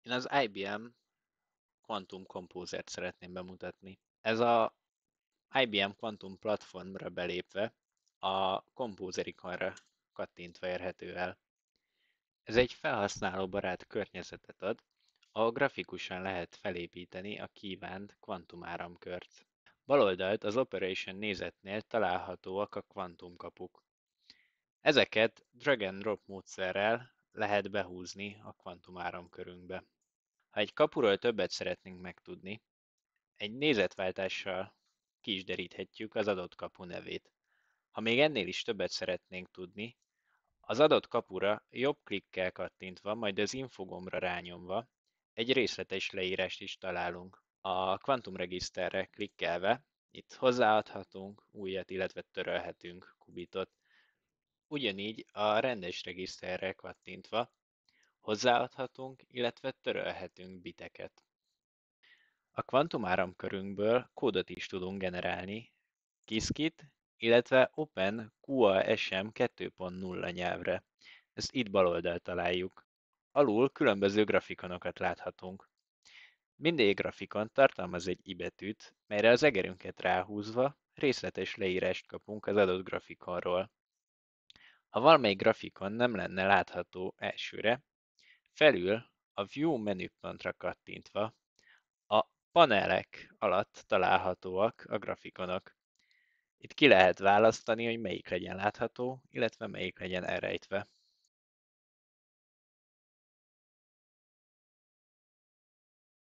Én az IBM Quantum Composer-t szeretném bemutatni. Ez a IBM Quantum platformra belépve a Composer ikonra kattintva érhető el. Ez egy felhasználóbarát környezetet ad, ahol grafikusan lehet felépíteni a kívánt kvantumáramkört. Baloldalt az Operation nézetnél találhatóak a kvantumkapuk. Ezeket drag and drop módszerrel lehet behúzni a kvantumáramkörünkbe. Ha egy kapuról többet szeretnénk megtudni, egy nézetváltással ki is deríthetjük az adott kapu nevét. Ha még ennél is többet szeretnénk tudni, az adott kapura jobb klikkel kattintva, majd az info gombra rányomva egy részletes leírást is találunk. A kvantumregiszterre klikkelve itt hozzáadhatunk újat, illetve törölhetünk kubitot. Ugyanígy a rendes regiszterre kattintva hozzáadhatunk, illetve törölhetünk biteket. A kvantumáramkörünkből kódot is tudunk generálni Qiskit, illetve OpenQASM 2.0 nyelvre. Ezt itt baloldalt találjuk. Alul különböző grafikonokat láthatunk. Mindegyik grafikon tartalmaz egy i betűt, melyre az egerünket ráhúzva részletes leírást kapunk az adott grafikonról. Ha valamelyik grafikon nem lenne látható elsőre, felül a View menüpontra kattintva a panelek alatt találhatóak a grafikonok. Itt ki lehet választani, hogy melyik legyen látható, illetve melyik legyen elrejtve.